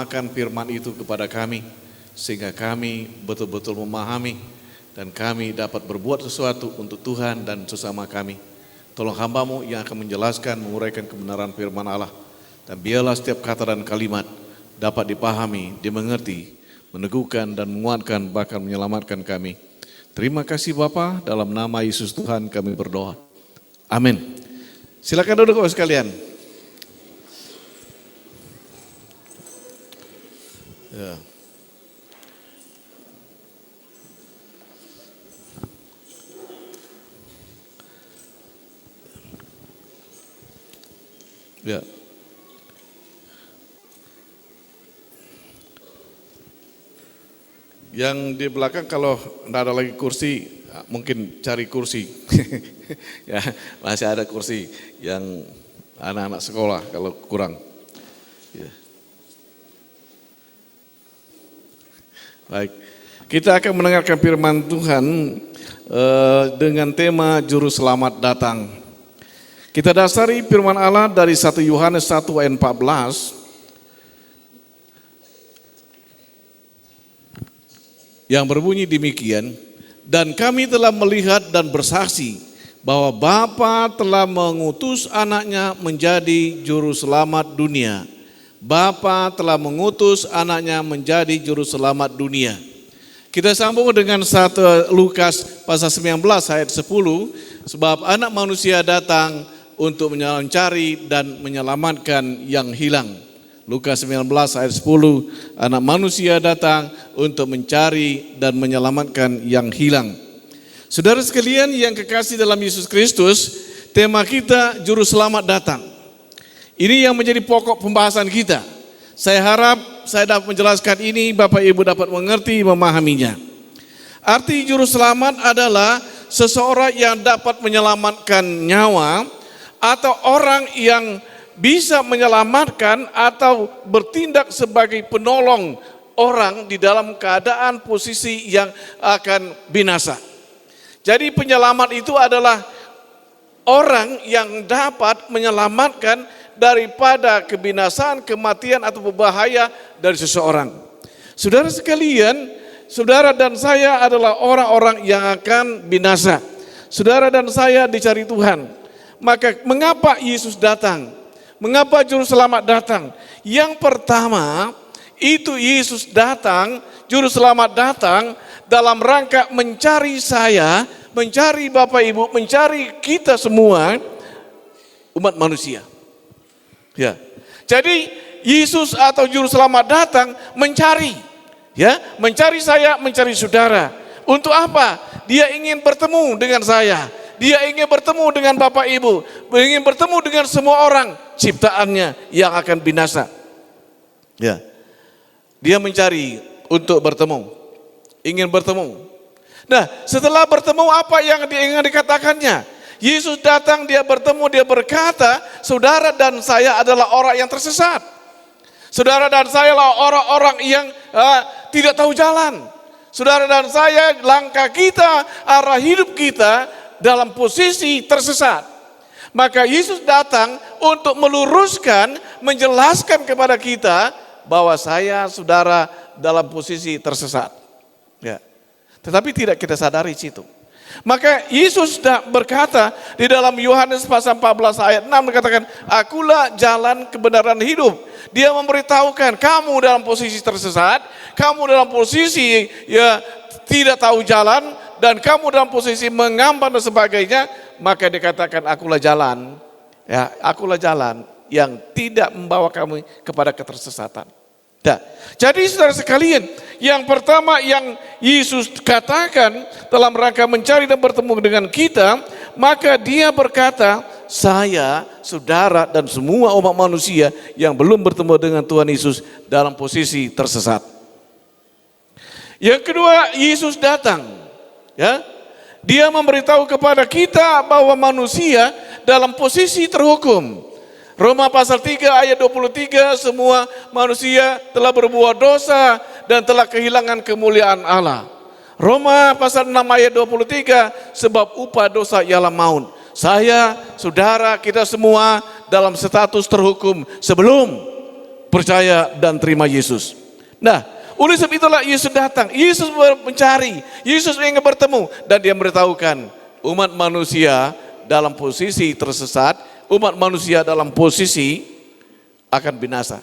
menerjemahkan firman itu kepada kami, sehingga kami betul-betul memahami dan kami dapat berbuat sesuatu untuk Tuhan dan sesama kami. Tolong hamba-Mu yang akan menjelaskan, menguraikan kebenaran firman Allah, dan biarlah setiap kata dan kalimat dapat dipahami, dimengerti, meneguhkan dan menguatkan, bahkan menyelamatkan kami. Terima kasih Bapa, dalam nama Yesus Tuhan kami berdoa. Amin. Silakan duduk Bapak sekalian. Ya. Ya. Yang di belakang kalau tidak ada lagi kursi, mungkin cari kursi. Ya, masih ada kursi yang anak-anak sekolah kalau kurang. Ya. Baik, kita akan mendengarkan firman Tuhan dengan tema Juru Selamat Datang. Kita dasari firman Allah dari 1 Yohanes 1 ayat 14 yang berbunyi demikian, dan kami telah melihat dan bersaksi bahwa Bapa telah mengutus anaknya menjadi juru selamat dunia. Bapa telah mengutus anaknya menjadi juru selamat dunia. Kita sambung dengan 1 Lukas pasal 19 ayat 10, sebab anak manusia datang untuk mencari dan menyelamatkan yang hilang. Lukas 19 ayat 10, anak manusia datang untuk mencari dan menyelamatkan yang hilang. Saudara sekalian yang kekasih dalam Yesus Kristus, tema kita Juru Selamat Datang. Ini yang menjadi pokok pembahasan kita. Saya harap saya dapat menjelaskan ini, Bapak Ibu dapat mengerti, memahaminya. Arti Juru Selamat adalah seseorang yang dapat menyelamatkan nyawa, atau orang yang bisa menyelamatkan atau bertindak sebagai penolong orang di dalam keadaan posisi yang akan binasa. Jadi penyelamat itu adalah orang yang dapat menyelamatkan daripada kebinasaan, kematian atau berbahaya dari seseorang. Saudara sekalian, saudara dan saya adalah orang-orang yang akan binasa. Saudara dan saya dicari Tuhan. Maka mengapa Yesus datang? Mengapa Juru Selamat datang? Yang pertama, itu Yesus datang, Juru Selamat datang dalam rangka mencari saya, mencari Bapak Ibu, mencari kita semua, umat manusia. Ya. Jadi Yesus atau Juru Selamat datang mencari, ya, mencari saya, mencari saudara. Untuk apa? Dia ingin bertemu dengan saya. Dia ingin bertemu dengan Bapak Ibu, ingin bertemu dengan semua orang ciptaannya yang akan binasa. Ya. Dia mencari untuk bertemu, ingin bertemu. Nah, setelah bertemu apa yang ingin dikatakannya? Yesus datang, dia bertemu, dia berkata, saudara dan saya adalah orang yang tersesat. Saudara dan saya adalah orang-orang yang tidak tahu jalan. Saudara dan saya, langkah kita, arah hidup kita dalam posisi tersesat. Maka Yesus datang untuk meluruskan, menjelaskan kepada kita bahwa saya, saudara, dalam posisi tersesat. Ya. Tetapi tidak kita sadari situ. Maka Yesus berkata di dalam Yohanes pasal 14 ayat 6 dikatakan, akulah jalan kebenaran hidup. Dia memberitahukan kamu dalam posisi tersesat, kamu dalam posisi ya tidak tahu jalan, dan kamu dalam posisi mengambang dan sebagainya, maka dikatakan akulah jalan, ya, akulah jalan yang tidak membawa kamu kepada ketersesatan. Nah, jadi saudara sekalian, yang pertama yang Yesus katakan dalam rangka mencari dan bertemu dengan kita, maka dia berkata, saya, saudara dan semua umat manusia yang belum bertemu dengan Tuhan Yesus dalam posisi tersesat. Yang kedua, Yesus datang, ya, dia memberitahu kepada kita bahwa manusia dalam posisi terhukum. Roma pasal 3 ayat 23, semua manusia telah berbuat dosa dan telah kehilangan kemuliaan Allah. Roma pasal 6 ayat 23, sebab upah dosa ialah maut. Saya, saudara, kita semua dalam status terhukum sebelum percaya dan terima Yesus. Nah, oleh sebab itulah Yesus datang. Yesus mencari, Yesus ingin bertemu, dan dia memberitahukan umat manusia dalam posisi tersesat, umat manusia dalam posisi akan binasa.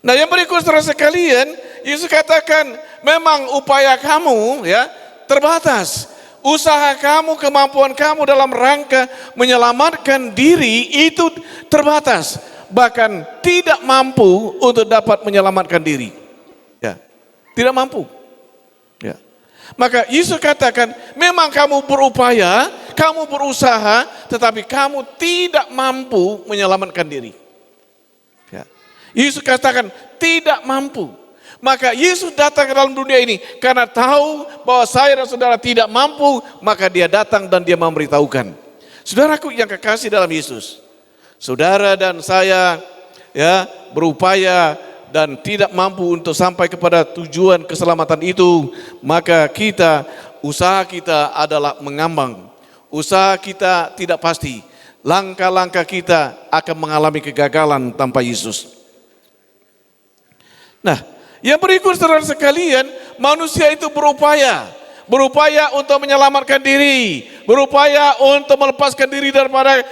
Nah, yang berikut saudara sekalian, Yesus katakan memang upaya kamu ya terbatas. Usaha kamu, kemampuan kamu dalam rangka menyelamatkan diri itu terbatas. Bahkan tidak mampu untuk dapat menyelamatkan diri. Ya, tidak mampu. Ya. Maka Yesus katakan, memang kamu berupaya, kamu berusaha, tetapi kamu tidak mampu menyelamatkan diri. Ya. Yesus katakan tidak mampu. Maka Yesus datang ke dalam dunia ini karena tahu bahwa saya dan saudara tidak mampu, maka dia datang dan dia memberitahukan. Saudaraku yang kekasih dalam Yesus, saudara dan saya ya berupaya dan tidak mampu untuk sampai kepada tujuan keselamatan itu, maka usaha kita adalah mengambang. Usaha kita tidak pasti. Langkah-langkah kita akan mengalami kegagalan tanpa Yesus. Nah, yang berikut saudara sekalian, manusia itu berupaya untuk menyelamatkan diri, berupaya untuk melepaskan diri daripada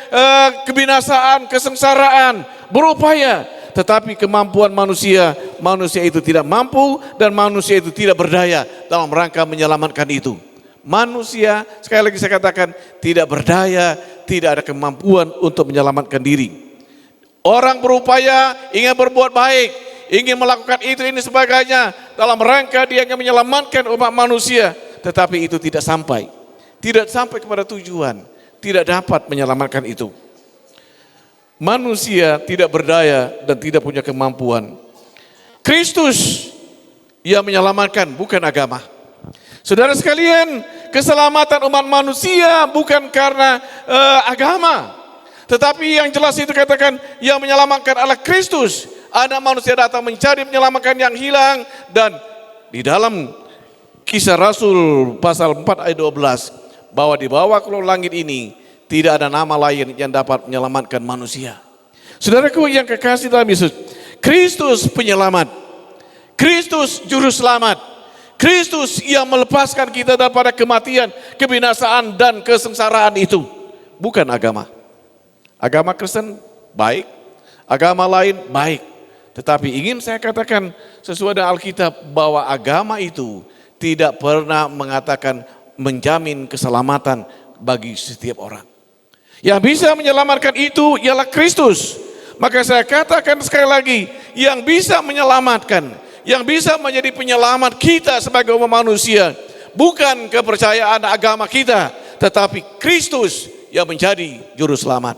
kebinasaan, kesengsaraan, berupaya. Tetapi kemampuan manusia itu tidak mampu dan manusia itu tidak berdaya dalam rangka menyelamatkan itu. Manusia, sekali lagi saya katakan, tidak berdaya, tidak ada kemampuan untuk menyelamatkan diri. Orang berupaya ingin berbuat baik, ingin melakukan ini sebagainya dalam rangka dia ingin menyelamatkan umat manusia, tetapi itu tidak sampai kepada tujuan, tidak dapat menyelamatkan itu. Manusia tidak berdaya dan tidak punya kemampuan. Kristus yang menyelamatkan, bukan agama. Saudara sekalian, keselamatan umat manusia bukan karena agama, tetapi yang jelas itu katakan yang menyelamatkan adalah Kristus. Anak manusia datang mencari menyelamatkan yang hilang, dan di dalam Kisah Rasul pasal 4 ayat 12 bahwa di bawah kolong langit ini tidak ada nama lain yang dapat menyelamatkan manusia. Saudaraku yang kekasih dalam Yesus, Kristus penyelamat, Kristus juru selamat, Kristus yang melepaskan kita daripada kematian, kebinasaan dan kesengsaraan itu, bukan agama. Agama Kristen baik, agama lain baik. Tetapi ingin saya katakan sesuai dengan Alkitab bahwa agama itu tidak pernah mengatakan menjamin keselamatan bagi setiap orang. Yang bisa menyelamatkan itu ialah Kristus. Maka saya katakan sekali lagi, yang bisa menyelamatkan, yang bisa menjadi penyelamat kita sebagai umat manusia, bukan kepercayaan agama kita, tetapi Kristus yang menjadi juru selamat.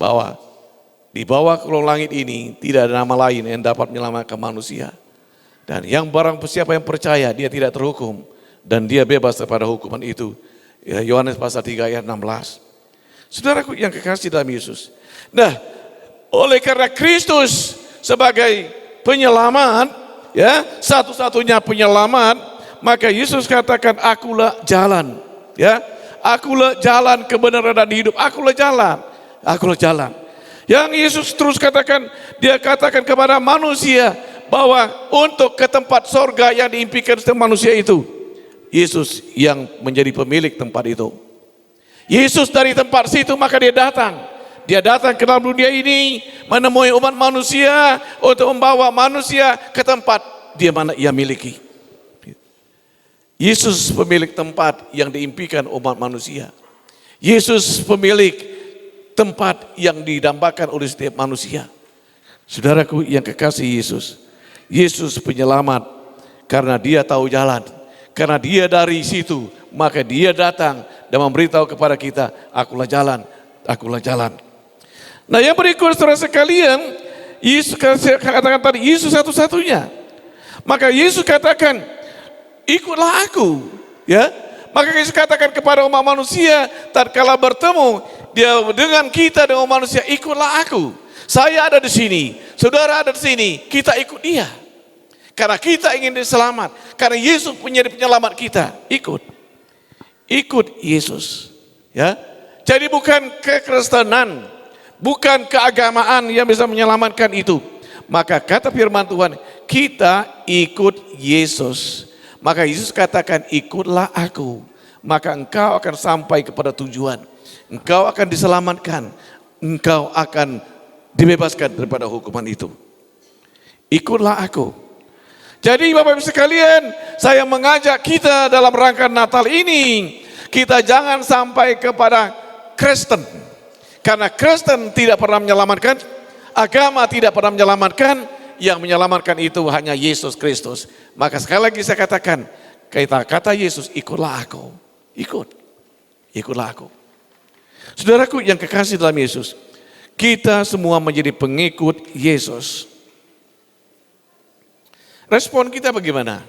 Bahwa di bawah kolong langit ini tidak ada nama lain yang dapat menyelamatkan manusia. Dan yang barang siapa yang percaya, dia tidak terhukum dan dia bebas daripada hukuman itu. Ya, Yohanes pasal 3 ayat 16. Saudaraku yang kekasih dalam Yesus. Nah, oleh karena Kristus sebagai penyelamat, ya, satu-satunya penyelamat, maka Yesus katakan, akulah jalan, ya. Akulah jalan kebenaran dan hidup. Akulah jalan. Akulah jalan. Yang Yesus terus katakan, dia katakan kepada manusia bahwa untuk ke tempat sorga yang diimpikan setiap manusia itu, Yesus yang menjadi pemilik tempat itu. Yesus dari tempat situ maka dia datang. Dia datang ke dalam dunia ini menemui umat manusia untuk membawa manusia ke tempat dia mana ia miliki. Yesus pemilik tempat yang diimpikan umat manusia. Yesus pemilik tempat yang didambakan oleh setiap manusia. Saudaraku yang kekasih Yesus, Yesus penyelamat karena dia tahu jalan. Karena dia dari situ, maka dia datang dan memberitahu kepada kita, akulah jalan, akulah jalan. Nah yang berikut saudara sekalian, Yesus katakan tadi, Yesus satu-satunya. Maka Yesus katakan, ikutlah aku. Ya. Maka Yesus katakan kepada umat manusia, tatkala bertemu dia dengan kita, dengan manusia, ikutlah aku. Saya ada di sini, saudara ada di sini, kita ikut dia. Karena kita ingin diselamat, karena Yesus menjadi penyelamat kita, ikut Yesus. Ya, jadi bukan kekristenan, bukan keagamaan yang bisa menyelamatkan itu. Maka kata firman Tuhan, kita ikut Yesus. Maka Yesus katakan, ikutlah aku. Maka engkau akan sampai kepada tujuan. Engkau akan diselamatkan. Engkau akan dibebaskan daripada hukuman itu. Ikutlah aku. Jadi Bapak Ibu sekalian, saya mengajak kita dalam rangka Natal ini, kita jangan sampai kepada Kristen. Karena Kristen tidak pernah menyelamatkan, agama tidak pernah menyelamatkan, yang menyelamatkan itu hanya Yesus Kristus. Maka sekali lagi saya katakan, kata Yesus, ikutlah aku. Ikutlah aku. Saudaraku yang kekasih dalam Yesus, kita semua menjadi pengikut Yesus. Respon kita bagaimana?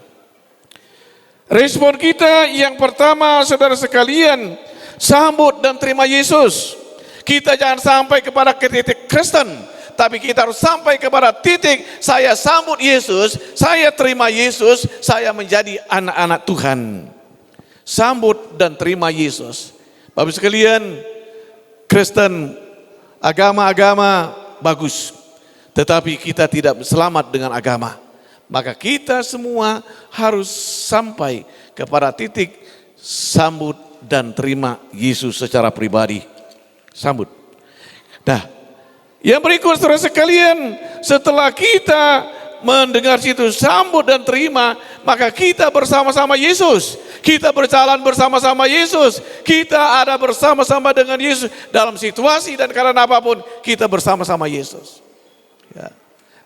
Respon kita yang pertama, saudara sekalian, sambut dan terima Yesus. Kita jangan sampai kepada titik Kristen, tapi kita harus sampai kepada titik saya sambut Yesus, saya terima Yesus, saya menjadi anak-anak Tuhan. Sambut dan terima Yesus. Bapak sekalian, Kristen, agama-agama bagus, tetapi kita tidak selamat dengan agama. Maka kita semua harus sampai kepada titik sambut dan terima Yesus secara pribadi. Sambut. Nah, yang berikut saudara sekalian, setelah kita mendengar situ sambut dan terima, maka kita bersama-sama Yesus. Kita berjalan bersama-sama Yesus. Kita ada bersama-sama dengan Yesus dalam situasi dan keadaan apapun, kita bersama-sama Yesus. Ya.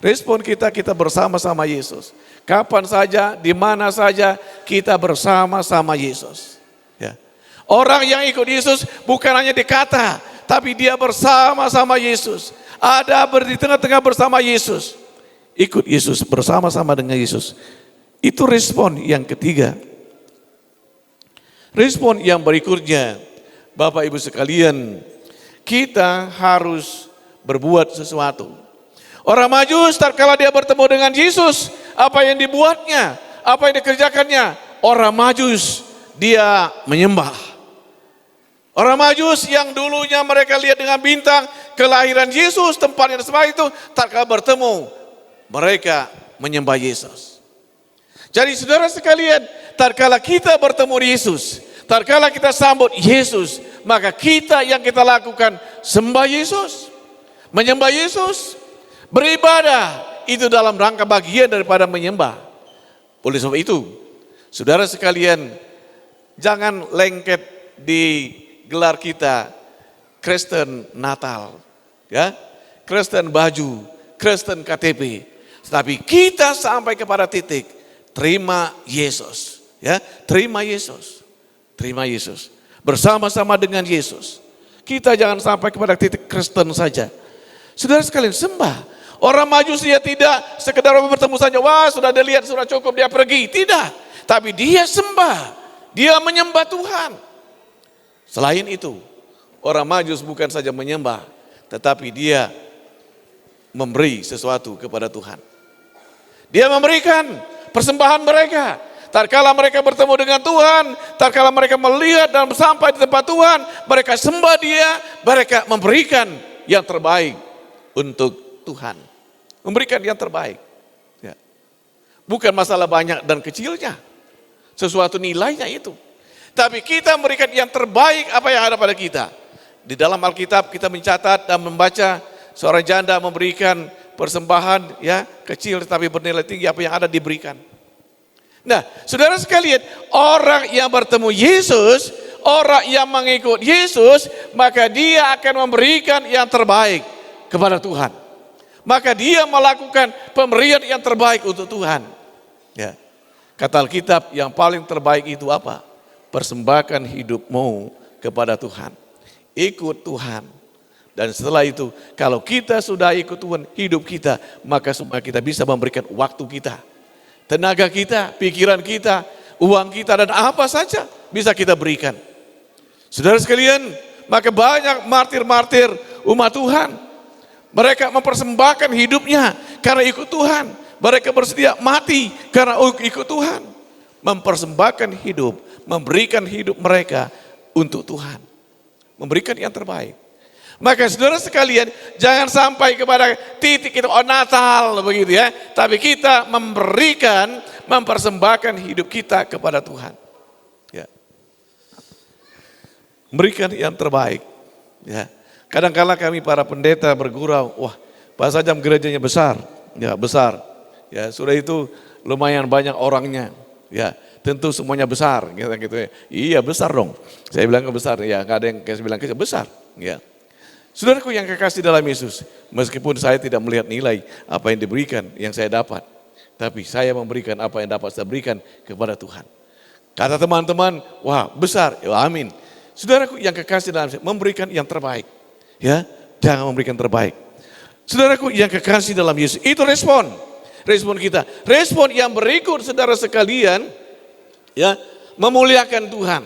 Respon kita bersama-sama Yesus. Kapan saja, di mana saja, kita bersama-sama Yesus. Ya. Orang yang ikut Yesus bukan hanya dikata, tapi dia bersama-sama Yesus. Ada di tengah-tengah bersama Yesus. Ikut Yesus, bersama-sama dengan Yesus. Itu respon yang ketiga. Respon yang berikutnya, Bapak Ibu sekalian, kita harus berbuat sesuatu. Orang Majus tatkala dia bertemu dengan Yesus, apa yang dibuatnya, apa yang dikerjakannya? Orang Majus dia menyembah. Orang Majus yang dulunya mereka lihat dengan bintang kelahiran Yesus, tempat yang seperti itu, tatkala bertemu mereka menyembah Yesus. Jadi saudara sekalian, tatkala kita bertemu Yesus, tatkala kita sambut Yesus, maka kita yang kita lakukan sembah Yesus, menyembah Yesus, beribadah, itu dalam rangka bagian daripada menyembah. Oleh sebab itu, saudara sekalian, jangan lengket di gelar kita Kristen Natal, ya, Kristen baju, Kristen KTP. Tetapi kita sampai kepada titik terima Yesus, ya, terima Yesus, terima Yesus, bersama-sama dengan Yesus. Kita jangan sampai kepada titik Kristen saja. Saudara sekalian, sembah. Orang Majus dia tidak sekedar bertemu saja, wah sudah dilihat sudah cukup dia pergi, tidak. Tapi dia sembah, dia menyembah Tuhan. Selain itu, orang Majus bukan saja menyembah, tetapi dia memberi sesuatu kepada Tuhan. Dia memberikan persembahan mereka. Tatkala mereka bertemu dengan Tuhan, tatkala mereka melihat dan sampai di tempat Tuhan, mereka sembah Dia, mereka memberikan yang terbaik untuk Tuhan. Memberikan yang terbaik. Ya. Bukan masalah banyak dan kecilnya, sesuatu nilainya itu. Tapi kita memberikan yang terbaik apa yang ada pada kita. Di dalam Alkitab kita mencatat dan membaca seorang janda memberikan persembahan, ya, kecil tetapi bernilai tinggi, apa yang ada diberikan. Nah, saudara sekalian, orang yang bertemu Yesus, orang yang mengikut Yesus, maka dia akan memberikan yang terbaik kepada Tuhan. Maka dia melakukan pemberian yang terbaik untuk Tuhan. Ya. Kata Alkitab, yang paling terbaik itu apa? Persembahkan hidupmu kepada Tuhan. Ikut Tuhan. Dan setelah itu, kalau kita sudah ikut Tuhan, hidup kita, maka semua kita bisa memberikan waktu kita, tenaga kita, pikiran kita, uang kita, dan apa saja bisa kita berikan. Saudara sekalian, maka banyak martir-martir umat Tuhan. Mereka mempersembahkan hidupnya karena ikut Tuhan. Mereka bersedia mati karena ikut Tuhan. Mempersembahkan hidup, memberikan hidup mereka untuk Tuhan. Memberikan yang terbaik. Maka saudara sekalian, jangan sampai kepada titik itu Natal begitu ya. Tapi kita memberikan, mempersembahkan hidup kita kepada Tuhan. Ya. Memberikan yang terbaik. Ya. Kadang-kala kami para pendeta bergurau, wah Pak Sajam gerejanya besar. Ya besar. Ya sudah itu lumayan banyak orangnya. Ya tentu semuanya besar. Gitu ya. Iya besar dong. Saya bilang besar. Ya nggak ada yang saya bilang kecil, besar. Ya. Saudaraku yang kekasih dalam Yesus, meskipun saya tidak melihat nilai apa yang diberikan, yang saya dapat. Tapi saya memberikan apa yang dapat saya berikan kepada Tuhan. Kata teman-teman, wah besar, ya, amin. Saudaraku yang kekasih dalam Yesus, memberikan yang terbaik. Ya, jangan memberikan terbaik. Saudaraku yang kekasih dalam Yesus, itu respon kita. Respon yang berikut saudara sekalian, ya memuliakan Tuhan.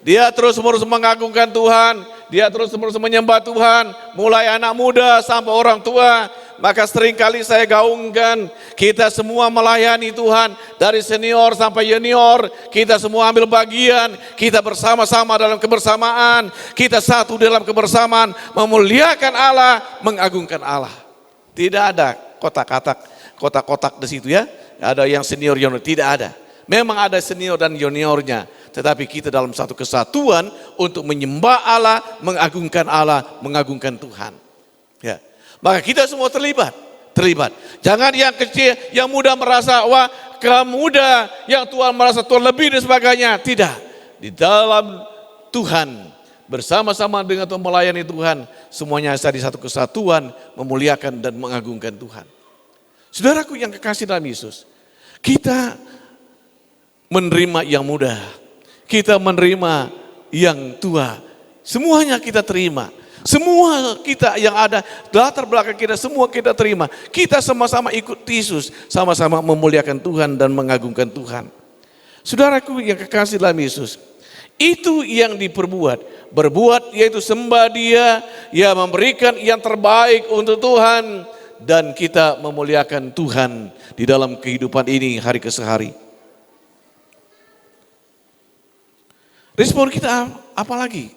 Dia terus-menerus mengagungkan Tuhan, dia terus-menerus menyembah Tuhan, mulai anak muda sampai orang tua. Maka seringkali saya gaungkan, kita semua melayani Tuhan, dari senior sampai junior, kita semua ambil bagian, kita bersama-sama dalam kebersamaan, kita satu dalam kebersamaan, memuliakan Allah, mengagungkan Allah. Tidak ada kotak-kotak di situ ya, ada yang senior junior, tidak ada. Memang ada senior dan juniornya, tetapi kita dalam satu kesatuan untuk menyembah Allah, mengagungkan Tuhan. Ya. Maka kita semua terlibat. Jangan yang kecil, yang muda merasa, wah kamu muda, yang tua merasa tua lebih dan sebagainya. Tidak. Di dalam Tuhan, bersama-sama dengan Tuhan melayani Tuhan, semuanya ada di satu kesatuan, memuliakan dan mengagungkan Tuhan. Saudaraku yang kekasih dalam Yesus, kita menerima yang muda, kita menerima yang tua, semuanya kita terima. Semua kita yang ada, latar belakang kita semua kita terima. Kita sama-sama ikut Yesus, sama-sama memuliakan Tuhan dan mengagungkan Tuhan. Saudaraku yang kekasih dalam Yesus, itu yang berbuat yaitu sembah Dia, ya memberikan yang terbaik untuk Tuhan. Dan kita memuliakan Tuhan di dalam kehidupan ini hari ke hari. Respon kita apa lagi?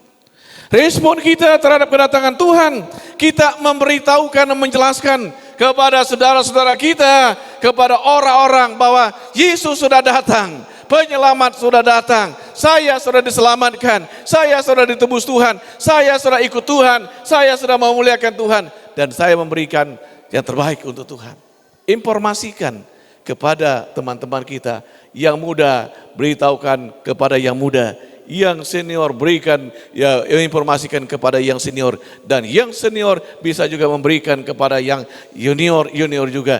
Respon kita terhadap kedatangan Tuhan, kita memberitahukan dan menjelaskan kepada saudara-saudara kita, kepada orang-orang bahwa Yesus sudah datang, penyelamat sudah datang, saya sudah diselamatkan, saya sudah ditebus Tuhan, saya sudah ikut Tuhan, saya sudah memuliakan Tuhan, dan saya memberikan yang terbaik untuk Tuhan. Informasikan kepada teman-teman kita, yang muda beritahukan kepada yang muda, yang senior berikan, ya informasikan kepada yang senior, dan yang senior bisa juga memberikan kepada yang junior juga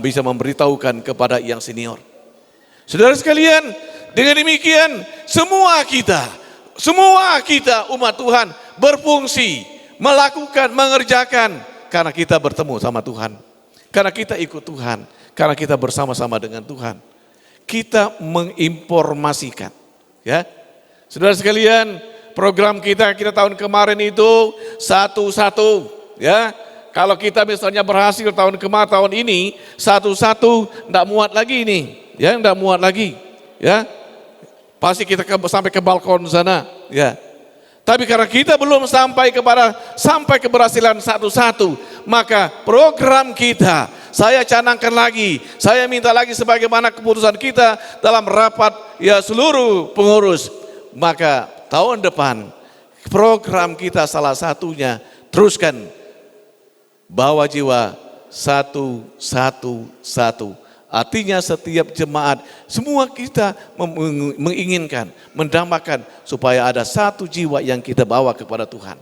bisa memberitahukan kepada yang senior. Saudara sekalian, dengan demikian semua kita umat Tuhan berfungsi, melakukan, mengerjakan, karena kita bertemu sama Tuhan, karena kita ikut Tuhan, karena kita bersama-sama dengan Tuhan. Kita menginformasikan, ya. Saudara sekalian, program kita tahun kemarin itu satu-satu, ya. Kalau kita misalnya berhasil tahun ini satu-satu, enggak muat lagi ini, ya, enggak muat lagi, ya. Pasti kita sampai ke balkon sana, ya. Tapi karena kita belum sampai keberhasilan satu-satu, maka program kita, saya canangkan lagi, saya minta lagi sebagaimana keputusan kita dalam rapat ya seluruh pengurus. Maka tahun depan program kita salah satunya teruskan bawa jiwa satu. Artinya setiap jemaat, semua kita menginginkan, mendambakan supaya ada satu jiwa yang kita bawa kepada Tuhan.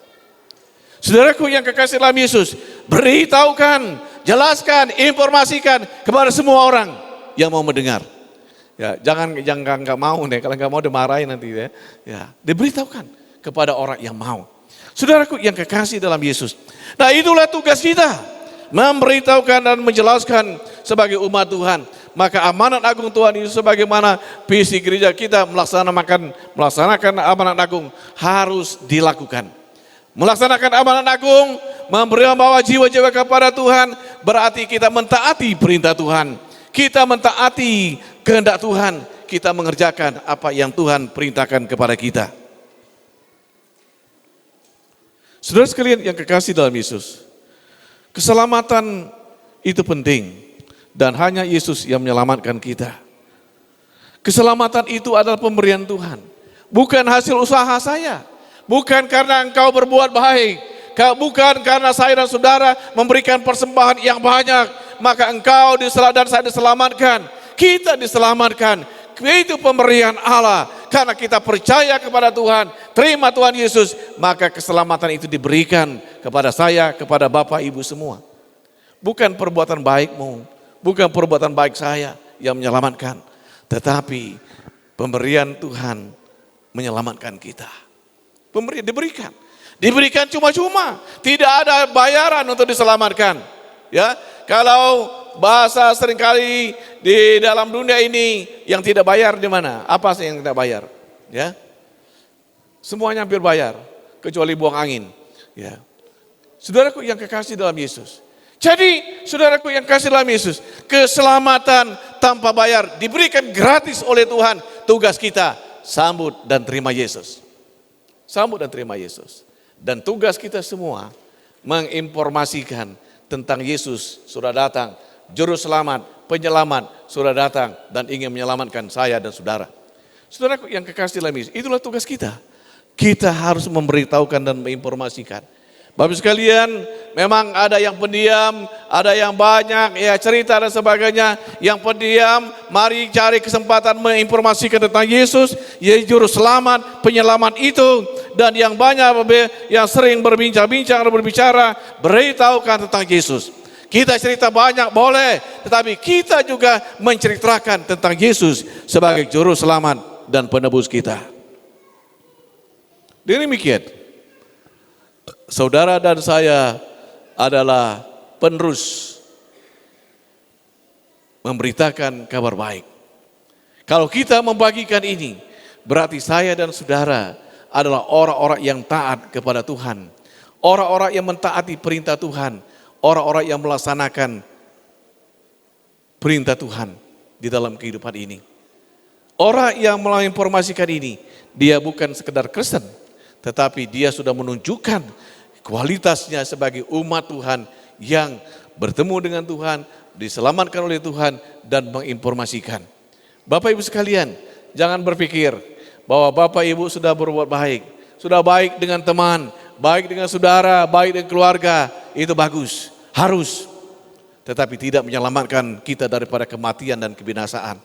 Saudaraku yang kekasih dalam Yesus, beritahukan, jelaskan, informasikan kepada semua orang yang mau mendengar. Ya, jangan nggak mau nih, kalau nggak mau dimarahin nanti ya. Ya, diberitahukan kepada orang yang mau. Saudaraku yang kekasih dalam Yesus. Nah, itulah tugas kita, memberitahukan dan menjelaskan sebagai umat Tuhan. Maka amanat agung Tuhan Yesus sebagaimana visi gereja kita melaksanakan amanat agung harus dilakukan. Melaksanakan amanat agung, membawa jiwa-jiwa kepada Tuhan, berarti kita mentaati perintah Tuhan. Kita mentaati kehendak Tuhan, kita mengerjakan apa yang Tuhan perintahkan kepada kita. Saudara sekalian yang kekasih dalam Yesus, keselamatan itu penting dan hanya Yesus yang menyelamatkan kita. Keselamatan itu adalah pemberian Tuhan, bukan hasil usaha saya, bukan karena engkau berbuat baik, bukan karena saya dan saudara memberikan persembahan yang banyak, maka engkau dan saya diselamatkan. Kita diselamatkan, itu pemberian Allah. Karena kita percaya kepada Tuhan, terima Tuhan Yesus, maka keselamatan itu diberikan kepada saya, kepada Bapak Ibu semua. Bukan perbuatan baikmu, bukan perbuatan baik saya yang menyelamatkan, tetapi pemberian Tuhan menyelamatkan kita. Pemberian diberikan cuma-cuma, tidak ada bayaran untuk diselamatkan. Ya, kalau bahasa seringkali di dalam dunia ini yang tidak bayar di mana? Apa sih yang tidak bayar? Ya, semuanya hampir bayar, kecuali buang angin. Ya, saudaraku yang kekasih dalam Yesus. Jadi, saudaraku yang kasih dalam Yesus, keselamatan tanpa bayar diberikan gratis oleh Tuhan. Tugas kita sambut dan terima Yesus. Sambut dan terima Yesus. Dan tugas kita semua menginformasikan tentang Yesus sudah datang, juru selamat, penyelamat sudah datang dan ingin menyelamatkan saya dan saudara. Saudaraku yang kekasih dalam Yesus, itulah tugas kita. Kita harus memberitahukan dan menginformasikan. Bapak sekalian, memang ada yang pendiam, ada yang banyak ya cerita dan sebagainya. Yang pendiam, mari cari kesempatan menginformasikan tentang Yesus, yaitu juru selamat, penyelamat itu. Dan yang banyak, yang sering berbincang-bincang dan berbicara, beritahukan tentang Yesus. Kita cerita banyak boleh, tetapi kita juga menceritakan tentang Yesus sebagai juru selamat dan penebus kita. Demikian, saudara dan saya adalah penerus memberitakan kabar baik. Kalau kita membagikan ini, berarti saya dan saudara adalah orang-orang yang taat kepada Tuhan. Orang-orang yang mentaati perintah Tuhan. Orang-orang yang melaksanakan perintah Tuhan di dalam kehidupan ini. Orang yang menginformasikan ini, dia bukan sekedar Kristen, tetapi dia sudah menunjukkan kualitasnya sebagai umat Tuhan yang bertemu dengan Tuhan, diselamatkan oleh Tuhan dan menginformasikan. Bapak Ibu sekalian, jangan berpikir bahwa Bapak Ibu sudah berbuat baik, sudah baik dengan teman, baik dengan saudara, baik dengan keluarga, itu bagus, harus. Tetapi tidak menyelamatkan kita daripada kematian dan kebinasaan.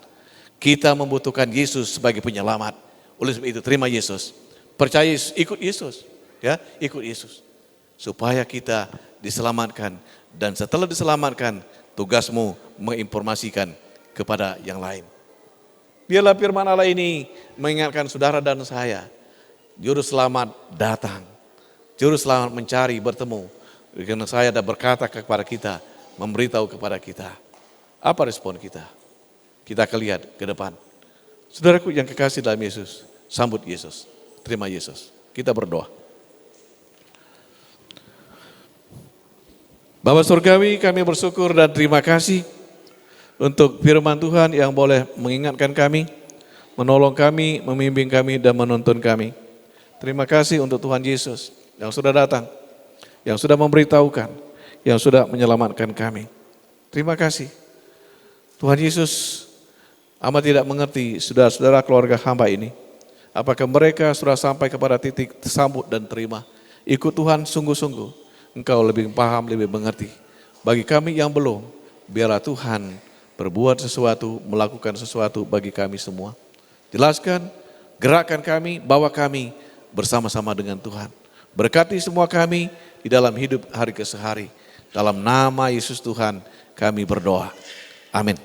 Kita membutuhkan Yesus sebagai penyelamat. Oleh sebab itu terima Yesus, percaya Yesus, ikut Yesus, ya, ikut Yesus. Supaya kita diselamatkan dan setelah diselamatkan, tugasmu menginformasikan kepada yang lain. Biarlah firman Allah ini mengingatkan saudara dan saya, juru selamat datang, juru selamat mencari, bertemu. Karena saya ada berkata kepada kita, memberitahu kepada kita. Apa respon kita? Kita akan lihat ke depan. Saudaraku yang kekasih dalam Yesus, sambut Yesus, terima Yesus. Kita berdoa. Bapa Surgawi, kami bersyukur dan terima kasih untuk firman Tuhan yang boleh mengingatkan kami, menolong kami, membimbing kami dan menuntun kami. Terima kasih untuk Tuhan Yesus yang sudah datang, yang sudah memberitahukan, yang sudah menyelamatkan kami. Terima kasih. Tuhan Yesus amat tidak mengerti saudara-saudara keluarga hamba ini. Apakah mereka sudah sampai kepada titik sambut dan terima. Ikut Tuhan sungguh-sungguh. Engkau lebih paham, lebih mengerti. Bagi kami yang belum, biarlah Tuhan berbuat sesuatu, melakukan sesuatu bagi kami semua. Jelaskan, gerakkan kami, bawa kami bersama-sama dengan Tuhan. Berkati semua kami di dalam hidup hari ke hari. Dalam nama Yesus Tuhan kami berdoa. Amin.